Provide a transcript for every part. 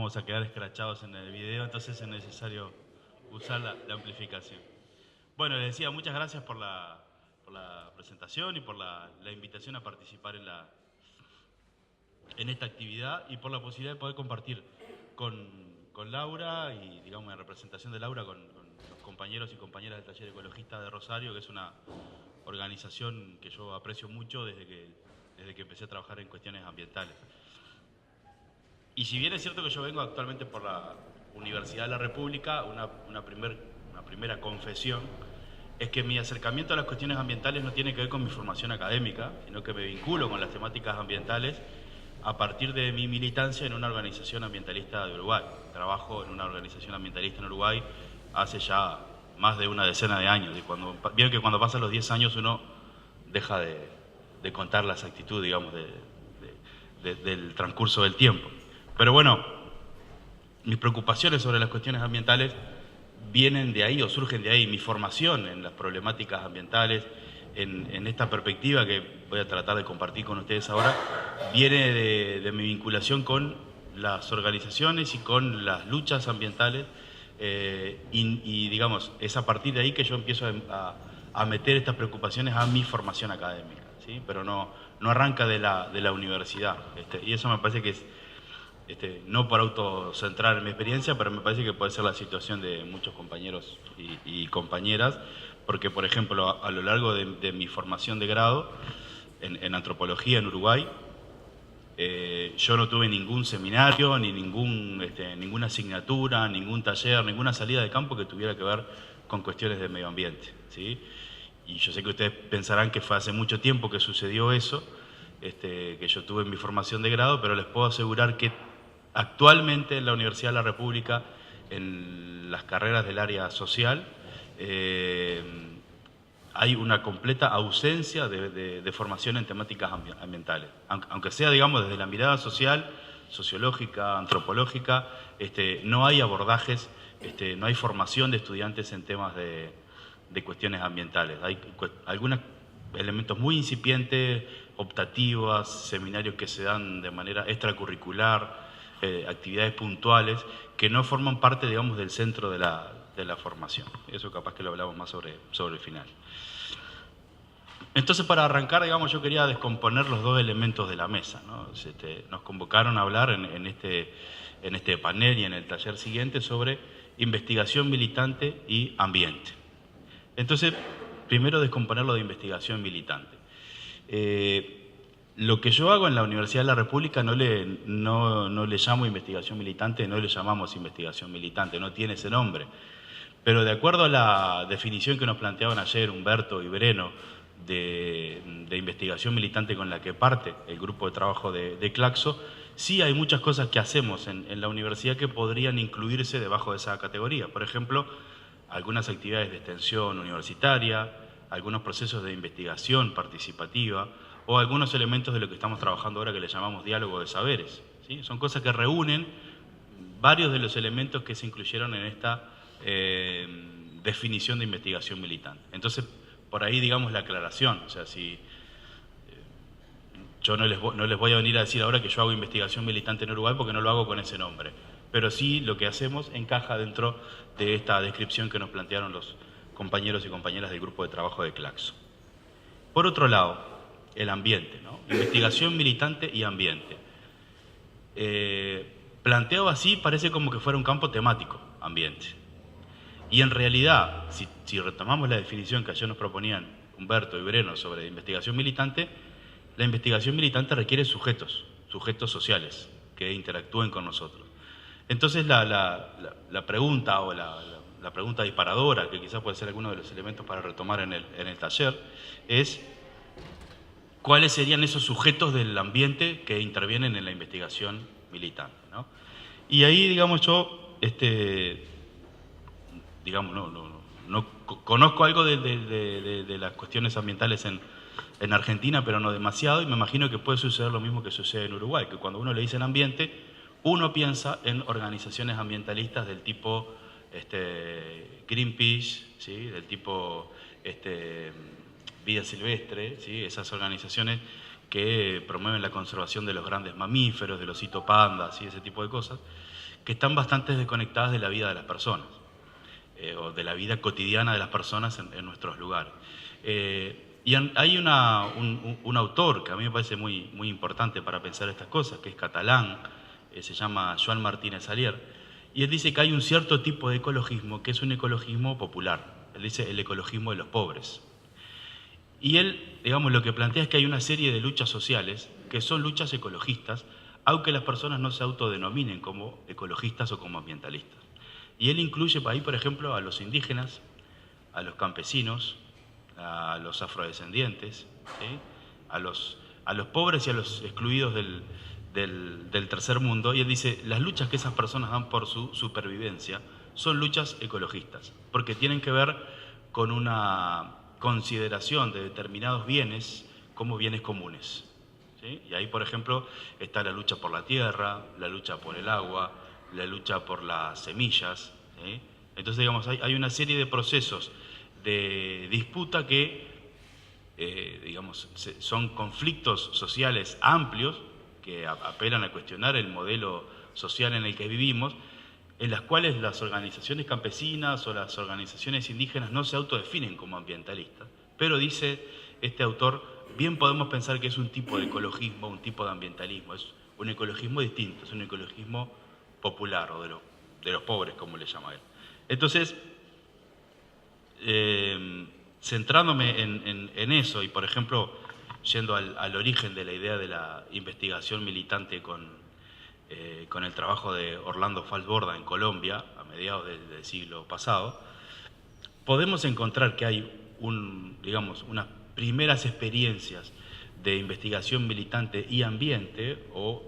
vamos a quedar escrachados en el video, entonces es necesario usar la amplificación. Bueno, les decía, muchas gracias por la presentación y por la invitación a participar en esta actividad y por la posibilidad de poder compartir con Laura y, digamos, en representación de Laura, con los compañeros y compañeras del Taller Ecologista de Rosario, que es una organización que yo aprecio mucho desde que empecé a trabajar en cuestiones ambientales. Y si bien es cierto que yo vengo actualmente por la Universidad de la República, una primera confesión es que mi acercamiento a las cuestiones ambientales no tiene que ver con mi formación académica, sino que me vinculo con las temáticas ambientales a partir de mi militancia en una organización ambientalista de Uruguay. Trabajo en una organización ambientalista en Uruguay hace ya más de una decena de años. Vieron que cuando pasan los 10 años uno deja de contar la exactitud, digamos, del transcurso del tiempo. Pero bueno, mis preocupaciones sobre las cuestiones ambientales vienen de ahí o surgen de ahí. Mi formación en las problemáticas ambientales, en esta perspectiva que voy a tratar de compartir con ustedes ahora, viene de mi vinculación con las organizaciones y con las luchas ambientales y digamos, es a partir de ahí que yo empiezo a meter estas preocupaciones a mi formación académica, ¿sí? Pero no arranca de la universidad, y eso me parece que es no por autocentrar en mi experiencia, pero me parece que puede ser la situación de muchos compañeros y compañeras, porque, por ejemplo, a lo largo de mi formación de grado en antropología en Uruguay, yo no tuve ningún seminario, ni ninguna asignatura, ningún taller, ninguna salida de campo que tuviera que ver con cuestiones de medio ambiente, ¿sí? Y yo sé que ustedes pensarán que fue hace mucho tiempo que sucedió eso, que yo tuve en mi formación de grado, pero les puedo asegurar que actualmente en la Universidad de la República, en las carreras del área social, hay una completa ausencia de formación en temáticas ambientales. Aunque sea, digamos, desde la mirada social, sociológica, antropológica, no hay abordajes, no hay formación de estudiantes en temas de cuestiones ambientales. Hay algunos elementos muy incipientes, optativas, seminarios que se dan de manera extracurricular, actividades puntuales que no forman parte, digamos, del centro de la formación. Eso capaz que lo hablamos más sobre el final. Entonces, para arrancar, digamos, yo quería descomponer los dos elementos de la mesa, ¿no? Nos convocaron a hablar en este panel y en el taller siguiente sobre investigación militante y ambiente. Entonces, primero descomponerlo de investigación militante. Lo que yo hago en la Universidad de la República no le llamo investigación militante, no le llamamos investigación militante, no tiene ese nombre. Pero de acuerdo a la definición que nos planteaban ayer Humberto y Breno de investigación militante con la que parte el grupo de trabajo de Claxo, sí hay muchas cosas que hacemos en la universidad que podrían incluirse debajo de esa categoría. Por ejemplo, algunas actividades de extensión universitaria, algunos procesos de investigación participativa o algunos elementos de lo que estamos trabajando ahora que le llamamos diálogo de saberes, ¿sí? Son cosas que reúnen varios de los elementos que se incluyeron en esta definición de investigación militante. Entonces, por ahí, digamos, la aclaración. O sea, si yo no les voy a venir a decir ahora que yo hago investigación militante en Uruguay porque no lo hago con ese nombre. Pero sí lo que hacemos encaja dentro de esta descripción que nos plantearon los compañeros y compañeras del grupo de trabajo de Claxo. Por otro lado, el ambiente, ¿no? Investigación militante y ambiente. Planteado así parece como que fuera un campo temático, ambiente. Y en realidad, si retomamos la definición que ayer nos proponían Humberto y Breno sobre investigación militante, la investigación militante requiere sujetos sociales que interactúen con nosotros. Entonces la pregunta o la pregunta disparadora, que quizás puede ser alguno de los elementos para retomar en el taller, es ¿cuáles serían esos sujetos del ambiente que intervienen en la investigación militante, ¿no? Y ahí, digamos, yo no conozco algo de las cuestiones ambientales en Argentina, pero no demasiado, y me imagino que puede suceder lo mismo que sucede en Uruguay, que cuando uno le dice ambiente, uno piensa en organizaciones ambientalistas del tipo Greenpeace, ¿sí? Del tipo Vida Silvestre, ¿sí? Esas organizaciones que promueven la conservación de los grandes mamíferos, de los citopandas y ese tipo de cosas, que están bastante desconectadas de la vida de las personas, o de la vida cotidiana de las personas en nuestros lugares. Y hay un autor que a mí me parece muy, muy importante para pensar estas cosas, que es catalán, se llama Joan Martínez Salier, y él dice que hay un cierto tipo de ecologismo que es un ecologismo popular. Él dice el ecologismo de los pobres. Y él, digamos, lo que plantea es que hay una serie de luchas sociales que son luchas ecologistas, aunque las personas no se autodenominen como ecologistas o como ambientalistas. Y él incluye ahí, por ejemplo, a los indígenas, a los campesinos, a los afrodescendientes, ¿sí? a los pobres y a los excluidos del tercer mundo. Y él dice, las luchas que esas personas dan por su supervivencia son luchas ecologistas, porque tienen que ver con una consideración de determinados bienes como bienes comunes. ¿Sí? Y ahí, por ejemplo, está la lucha por la tierra, la lucha por el agua, la lucha por las semillas. ¿Sí? Entonces, digamos, hay una serie de procesos de disputa que, digamos, son conflictos sociales amplios que apelan a cuestionar el modelo social en el que vivimos, en las cuales las organizaciones campesinas o las organizaciones indígenas no se autodefinen como ambientalistas, pero dice este autor, bien podemos pensar que es un tipo de ecologismo, un tipo de ambientalismo, es un ecologismo distinto, es un ecologismo popular o de los pobres, como le llama él. Entonces, centrándome en eso y, por ejemplo, yendo al origen de la idea de la investigación militante con el trabajo de Orlando Falsborda en Colombia, a mediados del siglo pasado, podemos encontrar que hay unas primeras experiencias de investigación militante y ambiente o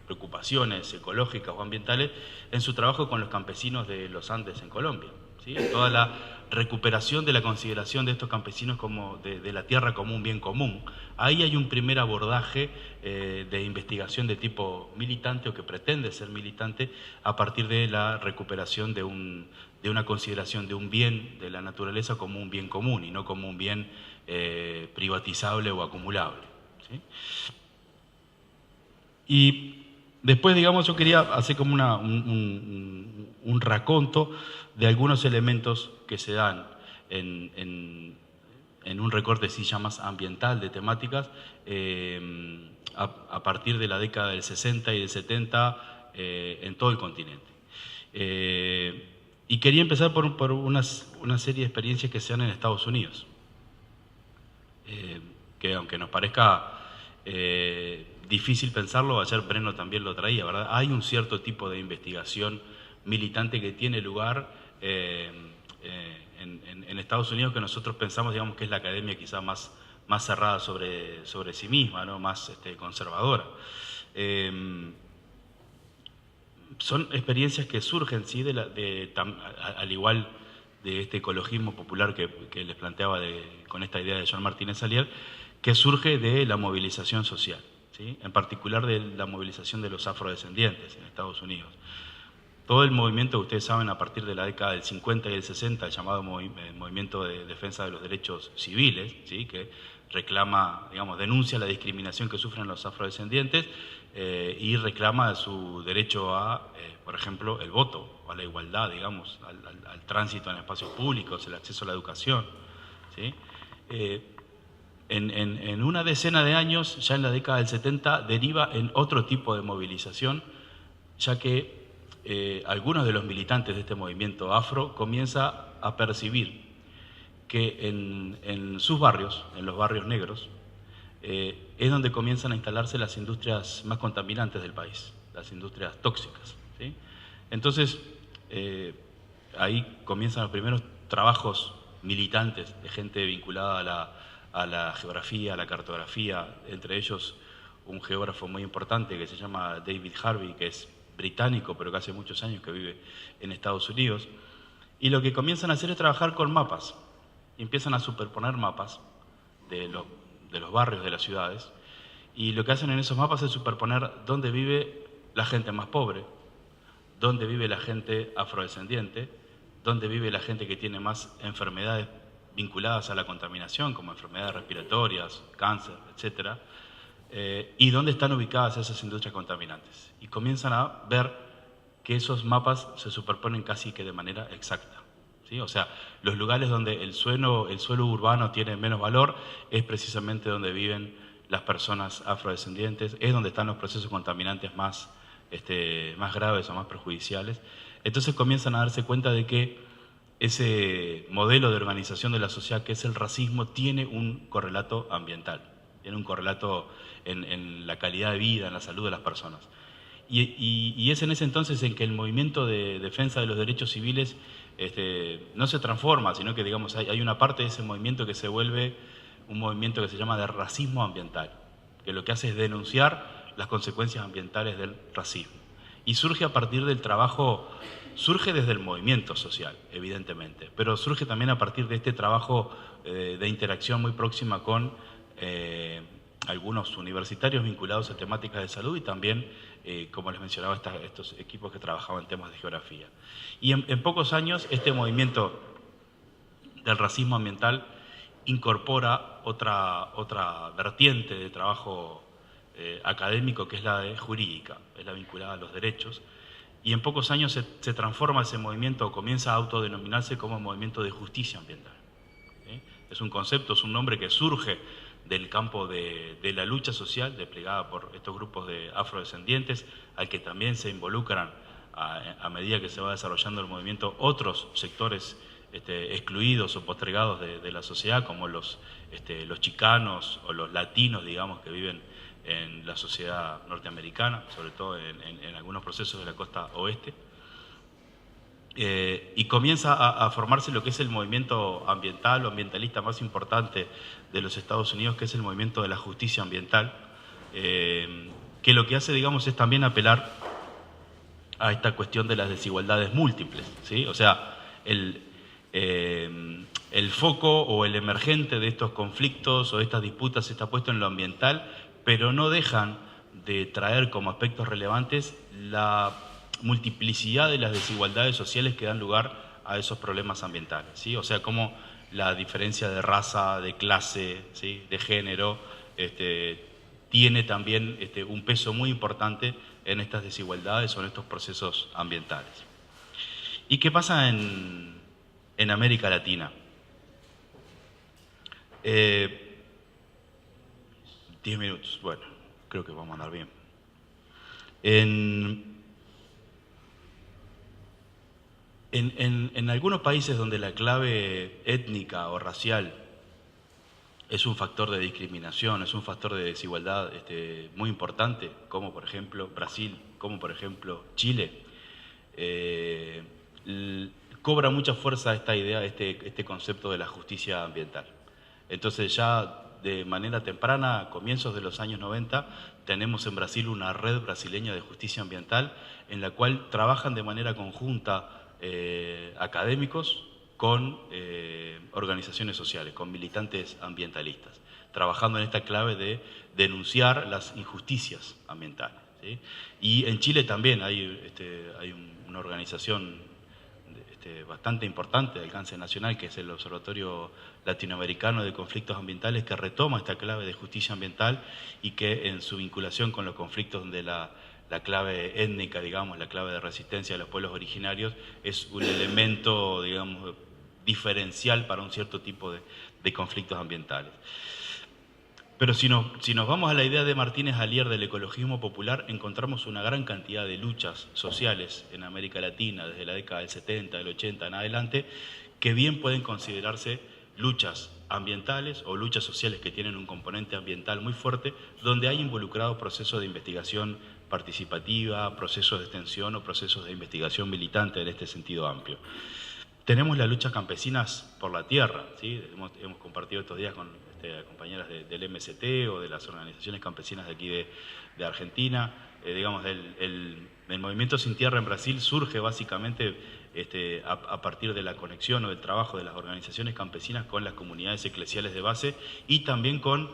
preocupaciones ecológicas o ambientales en su trabajo con los campesinos de los Andes en Colombia. ¿Sí? Toda la recuperación de la consideración de estos campesinos como de la tierra como un bien común. Ahí hay un primer abordaje de investigación de tipo militante o que pretende ser militante a partir de la recuperación de una consideración de un bien de la naturaleza como un bien común y no como un bien privatizable o acumulable. ¿Sí? Y después, digamos, yo quería hacer como un raconto de algunos elementos que se dan en un recorte, si llamas, ambiental de temáticas a partir de la década del 60 y del 70 en todo el continente. Y quería empezar por una serie de experiencias que se dan en Estados Unidos, que aunque nos parezca difícil pensarlo, ayer Breno también lo traía, ¿verdad? Hay un cierto tipo de investigación militante que tiene lugar en Estados Unidos que nosotros pensamos, digamos, que es la academia quizá más cerrada sobre sí misma, ¿no? Más conservadora. Son experiencias que surgen, sí, al igual de este ecologismo popular que les planteaba con esta idea de Joan Martínez Salier, que surge de la movilización social, ¿sí? En particular de la movilización de los afrodescendientes en Estados Unidos. Todo el movimiento, ustedes saben, a partir de la década del 50 y del 60, el llamado movimiento de defensa de los derechos civiles, ¿sí? Que reclama, digamos, denuncia la discriminación que sufren los afrodescendientes y reclama su derecho a, por ejemplo, el voto, o a la igualdad, digamos, al tránsito en espacios públicos, el acceso a la educación, ¿sí? En una decena de años, ya en la década del 70, deriva en otro tipo de movilización, ya que algunos de los militantes de este movimiento afro comienza a percibir que en sus barrios, en los barrios negros, es donde comienzan a instalarse las industrias más contaminantes del país, las industrias tóxicas, ¿sí? Entonces, ahí comienzan los primeros trabajos militantes de gente vinculada a la geografía, a la cartografía, entre ellos un geógrafo muy importante que se llama David Harvey, que es británico, pero que hace muchos años que vive en Estados Unidos, y lo que comienzan a hacer es trabajar con mapas, y empiezan a superponer mapas de los barrios de las ciudades, y lo que hacen en esos mapas es superponer dónde vive la gente más pobre, dónde vive la gente afrodescendiente, dónde vive la gente que tiene más enfermedades vinculadas a la contaminación, como enfermedades respiratorias, cáncer, etcétera, y dónde están ubicadas esas industrias contaminantes. Y comienzan a ver que esos mapas se superponen casi que de manera exacta, ¿sí? O sea, los lugares donde el suelo urbano tiene menos valor es precisamente donde viven las personas afrodescendientes, es donde están los procesos contaminantes más graves o más perjudiciales. Entonces comienzan a darse cuenta de que ese modelo de organización de la sociedad que es el racismo tiene un correlato ambiental, tiene un correlato en la calidad de vida, en la salud de las personas. Y es en ese entonces en que el movimiento de defensa de los derechos civiles no se transforma, sino que digamos hay una parte de ese movimiento que se vuelve un movimiento que se llama de racismo ambiental, que lo que hace es denunciar las consecuencias ambientales del racismo. Y surge a partir del trabajo, surge desde el movimiento social, evidentemente, pero surge también a partir de este trabajo de interacción muy próxima con algunos universitarios vinculados a temáticas de salud y también, como les mencionaba, estos equipos que trabajaban en temas de geografía. Y en pocos años este movimiento del racismo ambiental incorpora otra vertiente de trabajo académico que es la de jurídica, es la vinculada a los derechos, y en pocos años se transforma ese movimiento, comienza a autodenominarse como movimiento de justicia ambiental. ¿Sí? Es un concepto, es un nombre que surge del campo de la lucha social desplegada por estos grupos de afrodescendientes, al que también se involucran a medida que se va desarrollando el movimiento otros sectores excluidos o postergados de la sociedad, como los chicanos o los latinos, digamos, que viven en la sociedad norteamericana, sobre todo en algunos procesos de la costa oeste. Y comienza a formarse lo que es el movimiento ambiental o ambientalista más importante de los Estados Unidos, que es el movimiento de la justicia ambiental, que lo que hace, digamos, es también apelar a esta cuestión de las desigualdades múltiples, ¿sí? O sea, el foco o el emergente de estos conflictos o de estas disputas está puesto en lo ambiental, pero no dejan de traer como aspectos relevantes la multiplicidad de las desigualdades sociales que dan lugar a esos problemas ambientales, ¿sí? O sea, como la diferencia de raza, de clase, ¿sí?, de género, tiene también un peso muy importante en estas desigualdades o en estos procesos ambientales. ¿Y qué pasa en América Latina? 10 minutos, bueno, creo que vamos a andar bien. En algunos países donde la clave étnica o racial es un factor de discriminación, es un factor de desigualdad muy importante, como por ejemplo Brasil, como por ejemplo Chile, cobra mucha fuerza esta idea, este concepto de la justicia ambiental. Entonces ya de manera temprana, a comienzos de los años 90, tenemos en Brasil una red brasileña de justicia ambiental en la cual trabajan de manera conjunta académicos con organizaciones sociales, con militantes ambientalistas, trabajando en esta clave de denunciar las injusticias ambientales, ¿sí? Y en Chile también hay una organización bastante importante de alcance nacional, que es el Observatorio Latinoamericano de Conflictos Ambientales, que retoma esta clave de justicia ambiental y que en su vinculación con los conflictos donde la clave étnica, digamos, la clave de resistencia de los pueblos originarios, es un elemento, digamos, diferencial para un cierto tipo de conflictos ambientales. Pero si nos vamos a la idea de Martínez Alier del ecologismo popular, encontramos una gran cantidad de luchas sociales en América Latina, desde la década del 70, del 80 en adelante, que bien pueden considerarse luchas ambientales o luchas sociales que tienen un componente ambiental muy fuerte, donde hay involucrados procesos de investigación participativa, procesos de extensión o procesos de investigación militante en este sentido amplio. Tenemos las luchas campesinas por la tierra, ¿sí? Hemos compartido estos días con compañeras del MST o de las organizaciones campesinas de aquí de Argentina. Digamos, el movimiento Sin Tierra en Brasil surge básicamente a partir de la conexión o del trabajo de las organizaciones campesinas con las comunidades eclesiales de base y también con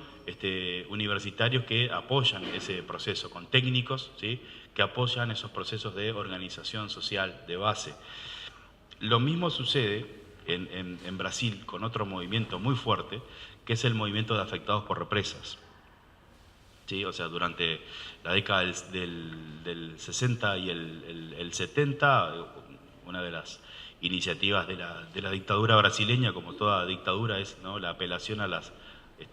universitarios que apoyan ese proceso, con técnicos, ¿sí?, que apoyan esos procesos de organización social de base. Lo mismo sucede en Brasil con otro movimiento muy fuerte, que es el movimiento de afectados por represas, ¿sí? O sea, durante la década del 60 y el 70, una de las iniciativas de la dictadura brasileña, como toda dictadura, es, ¿no?, la apelación a las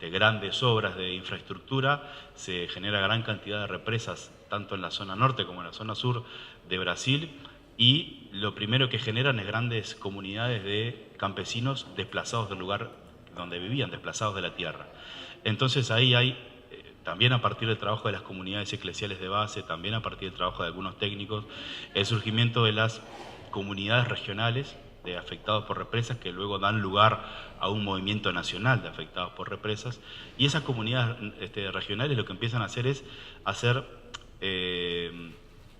grandes obras de infraestructura. Se genera gran cantidad de represas, tanto en la zona norte como en la zona sur de Brasil, y lo primero que generan es grandes comunidades de campesinos desplazados del lugar donde vivían, desplazados de la tierra. Entonces ahí hay, también a partir del trabajo de las comunidades eclesiales de base, también a partir del trabajo de algunos técnicos, el surgimiento de las comunidades regionales de afectados por represas, que luego dan lugar a un movimiento nacional de afectados por represas, y esas comunidades regionales lo que empiezan a hacer es hacer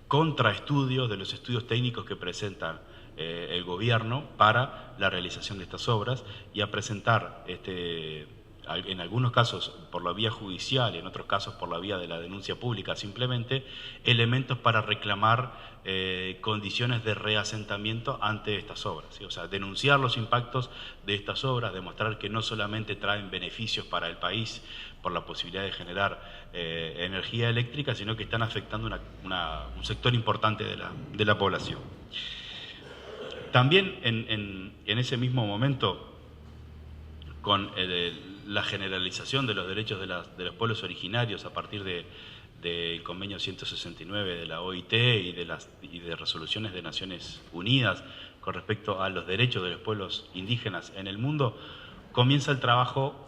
contraestudios de los estudios técnicos que presentan el gobierno para la realización de estas obras, y a presentar en algunos casos por la vía judicial y en otros casos por la vía de la denuncia pública simplemente, elementos para reclamar condiciones de reasentamiento ante estas obras, ¿sí? O sea, denunciar los impactos de estas obras, demostrar que no solamente traen beneficios para el país por la posibilidad de generar energía eléctrica, sino que están afectando un sector importante de la población. También en ese mismo momento, con la generalización de los derechos de los pueblos originarios a partir del convenio 169 de la OIT y de resoluciones de Naciones Unidas con respecto a los derechos de los pueblos indígenas en el mundo, comienza el trabajo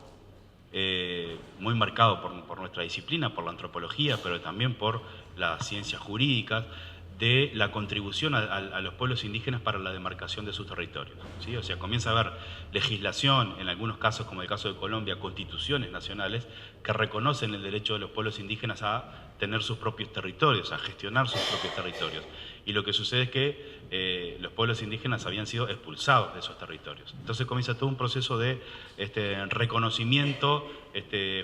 muy marcado por nuestra disciplina, por la antropología, pero también por las ciencias jurídicas, de la contribución a los pueblos indígenas para la demarcación de sus territorios, ¿sí? O sea, comienza a haber legislación, en algunos casos, como el caso de Colombia, constituciones nacionales que reconocen el derecho de los pueblos indígenas a tener sus propios territorios, a gestionar sus propios territorios. Y lo que sucede es que los pueblos indígenas habían sido expulsados de esos territorios. Entonces comienza todo un proceso de reconocimiento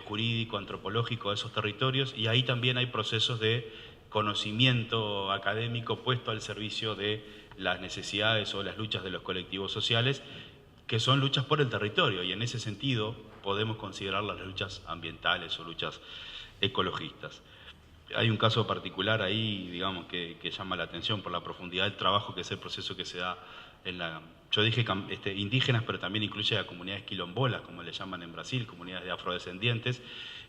jurídico, antropológico de esos territorios, y ahí también hay procesos de conocimiento académico puesto al servicio de las necesidades o las luchas de los colectivos sociales, que son luchas por el territorio, y en ese sentido podemos considerar las luchas ambientales o luchas ecologistas. Hay un caso particular ahí, digamos, que llama la atención por la profundidad del trabajo, que es el proceso que se da en yo dije indígenas, pero también incluye a comunidades quilombolas, como le llaman en Brasil, comunidades de afrodescendientes,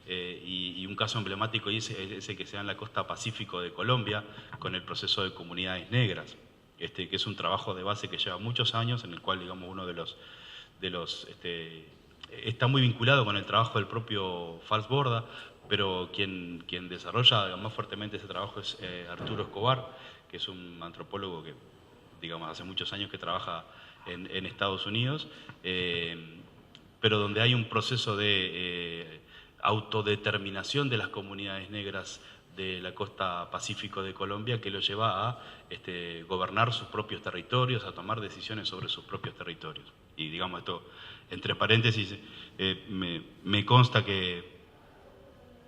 y un caso emblemático es ese que se da en la costa pacífico de Colombia, con el proceso de comunidades negras, que es un trabajo de base que lleva muchos años, en el cual, digamos, uno de los está muy vinculado con el trabajo del propio Fals Borda, pero quien desarrolla más fuertemente ese trabajo es Arturo Escobar, que es un antropólogo que, digamos, hace muchos años que trabaja en Estados Unidos, pero donde hay un proceso de autodeterminación de las comunidades negras de la costa pacífico de Colombia, que lo lleva a gobernar sus propios territorios, a tomar decisiones sobre sus propios territorios. Y, digamos, esto, entre paréntesis, me consta que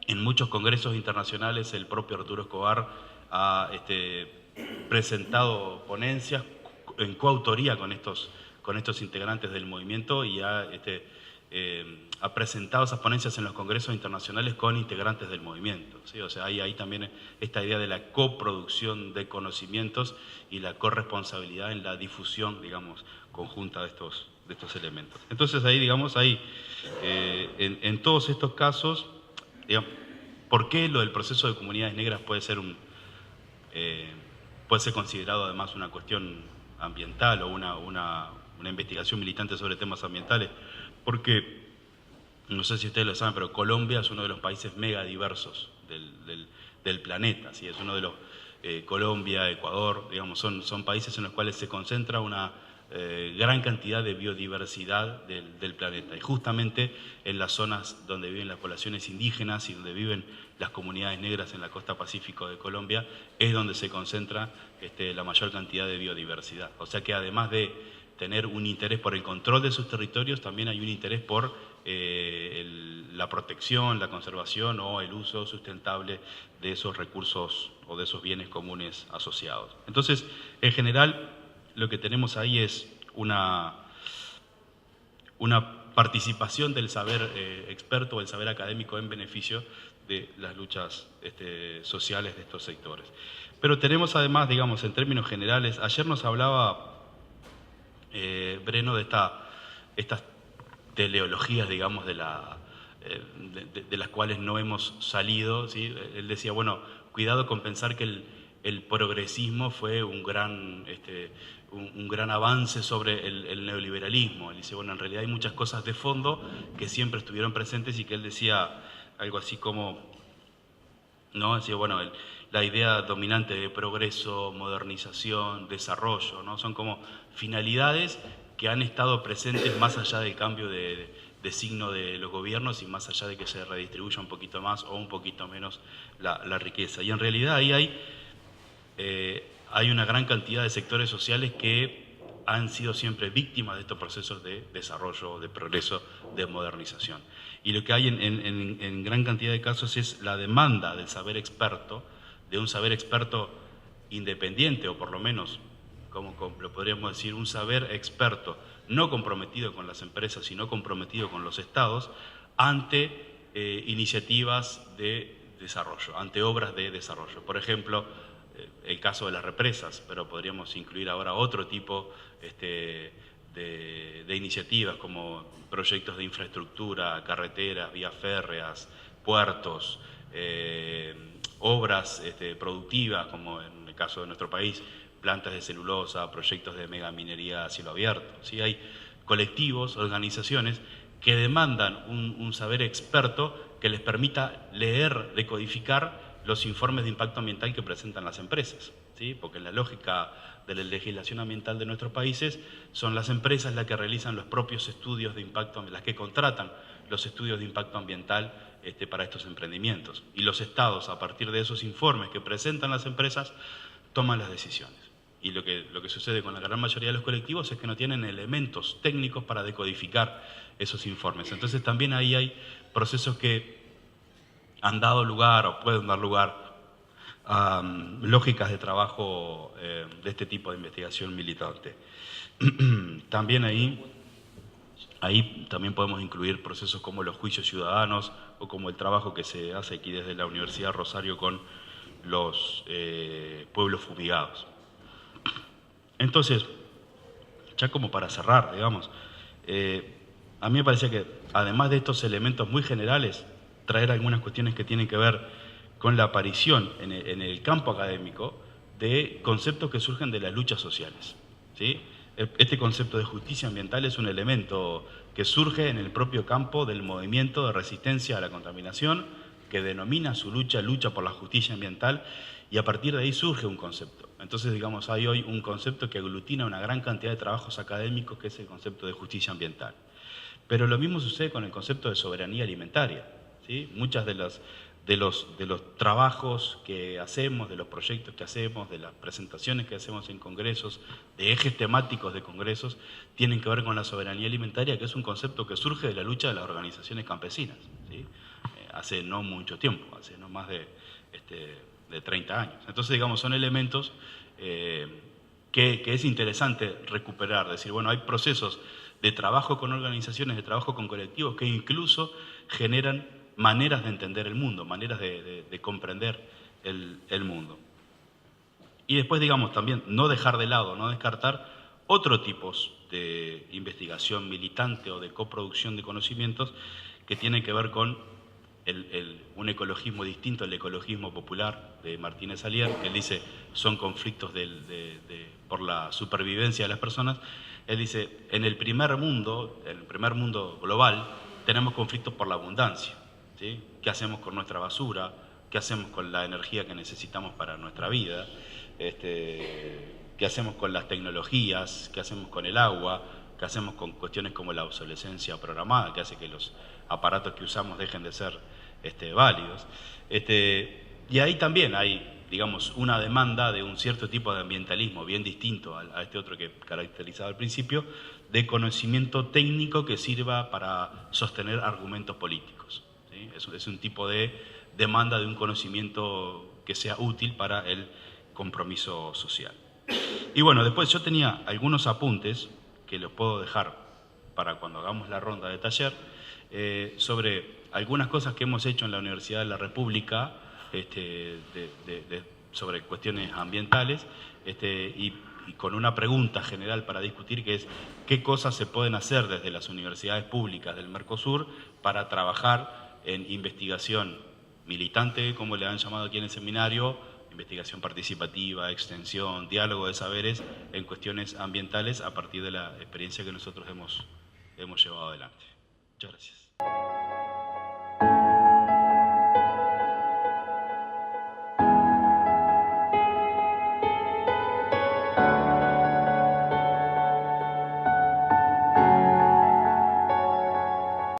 en muchos congresos internacionales el propio Arturo Escobar ha presentado ponencias en coautoría con estos integrantes del movimiento, y ha presentado esas ponencias en los congresos internacionales con integrantes del movimiento, ¿sí? O sea, hay ahí también esta idea de la coproducción de conocimientos y la corresponsabilidad en la difusión, digamos, conjunta de estos elementos. Entonces ahí, digamos, en todos estos casos, digamos, ¿por qué lo del proceso de comunidades negras puede ser considerado además una cuestión ambiental o una investigación militante sobre temas ambientales? Porque, no sé si ustedes lo saben, pero Colombia es uno de los países megadiversos del planeta, ¿sí? Es uno de los, Colombia, Ecuador, digamos, son países en los cuales se concentra una gran cantidad de biodiversidad del planeta, y justamente en las zonas donde viven las poblaciones indígenas y donde viven las comunidades negras en la costa pacífico de Colombia es donde se concentra la mayor cantidad de biodiversidad. O sea que además de tener un interés por el control de sus territorios, también hay un interés por la protección, la conservación o el uso sustentable de esos recursos o de esos bienes comunes asociados. Entonces, en general, lo que tenemos ahí es una participación del saber experto o el saber académico en beneficio de las luchas sociales de estos sectores. Pero tenemos además, digamos, en términos generales, ayer nos hablaba Breno de estas teleologías, digamos, de las cuales no hemos salido, ¿sí? Él decía, bueno, cuidado con pensar que el progresismo fue un gran avance sobre el neoliberalismo. Él dice, bueno, en realidad hay muchas cosas de fondo que siempre estuvieron presentes y que él decía algo así como, ¿no? Decía, bueno, la idea dominante de progreso, modernización, desarrollo, ¿no? Son como finalidades que han estado presentes más allá del cambio de signo de los gobiernos y más allá de que se redistribuya un poquito más o un poquito menos la riqueza. Y en realidad ahí hay una gran cantidad de sectores sociales que han sido siempre víctimas de estos procesos de desarrollo, de progreso, de modernización. Y lo que hay en gran cantidad de casos es la demanda del saber experto, de un saber experto independiente, o por lo menos, como lo podríamos decir, un saber experto no comprometido con las empresas, sino comprometido con los estados, ante iniciativas de desarrollo, ante obras de desarrollo. Por ejemplo, el caso de las represas, pero podríamos incluir ahora otro tipo de iniciativas como proyectos de infraestructura, carreteras, vías férreas, puertos, obras productivas, como en el caso de nuestro país, plantas de celulosa, proyectos de megaminería a cielo abierto. ¿Sí? Hay colectivos, organizaciones que demandan un saber experto que les permita leer, decodificar los informes de impacto ambiental que presentan las empresas, ¿sí? Porque en la lógica de la legislación ambiental de nuestros países son las empresas las que realizan los propios estudios de impacto, las que contratan los estudios de impacto ambiental para estos emprendimientos. Y los estados, a partir de esos informes que presentan las empresas, toman las decisiones. Y lo que sucede con la gran mayoría de los colectivos es que no tienen elementos técnicos para decodificar esos informes. Entonces también ahí hay procesos que han dado lugar o pueden dar lugar a lógicas de trabajo de este tipo de investigación militante. También ahí también podemos incluir procesos como los juicios ciudadanos o como el trabajo que se hace aquí desde la Universidad Rosario con los pueblos fumigados. Entonces, ya como para cerrar, digamos, a mí me parecía que además de estos elementos muy generales, traer algunas cuestiones que tienen que ver con la aparición en el campo académico de conceptos que surgen de las luchas sociales, ¿sí? Este concepto de justicia ambiental es un elemento que surge en el propio campo del movimiento de resistencia a la contaminación, que denomina su lucha por la justicia ambiental, y a partir de ahí surge un concepto. Entonces, digamos, hay hoy un concepto que aglutina una gran cantidad de trabajos académicos, que es el concepto de justicia ambiental. Pero lo mismo sucede con el concepto de soberanía alimentaria, ¿sí? Muchas de los trabajos que hacemos, de los proyectos que hacemos, de las presentaciones que hacemos en congresos, de ejes temáticos de congresos, tienen que ver con la soberanía alimentaria, que es un concepto que surge de la lucha de las organizaciones campesinas, ¿sí? Hace no mucho tiempo, hace no más de 30 años. Entonces, digamos, son elementos que es interesante recuperar, decir, bueno, hay procesos de trabajo con organizaciones, de trabajo con colectivos, que incluso generan maneras de entender el mundo, maneras de comprender el mundo. Y después, digamos, también no dejar de lado, no descartar otros tipos de investigación militante o de coproducción de conocimientos que tienen que ver con un ecologismo distinto al ecologismo popular de Martínez Alier, que él dice son conflictos por la supervivencia de las personas. Él dice, en el primer mundo global, tenemos conflictos por la abundancia, ¿sí? ¿Qué hacemos con nuestra basura? ¿Qué hacemos con la energía que necesitamos para nuestra vida? ¿Qué hacemos con las tecnologías? ¿Qué hacemos con el agua? ¿Qué hacemos con cuestiones como la obsolescencia programada, que hace que los aparatos que usamos dejen de ser válidos? Y ahí también hay, digamos, una demanda de un cierto tipo de ambientalismo, bien distinto a este otro que caracterizaba al principio, de conocimiento técnico que sirva para sostener argumentos políticos, ¿sí? Es un tipo de demanda de un conocimiento que sea útil para el compromiso social. Y bueno, después yo tenía algunos apuntes que los puedo dejar para cuando hagamos la ronda de taller, sobre algunas cosas que hemos hecho en la Universidad de la República sobre cuestiones ambientales y con una pregunta general para discutir, que es qué cosas se pueden hacer desde las universidades públicas del Mercosur para trabajar en investigación militante, como le han llamado aquí en el seminario, investigación participativa, extensión, diálogo de saberes en cuestiones ambientales a partir de la experiencia que nosotros hemos llevado adelante. Muchas gracias.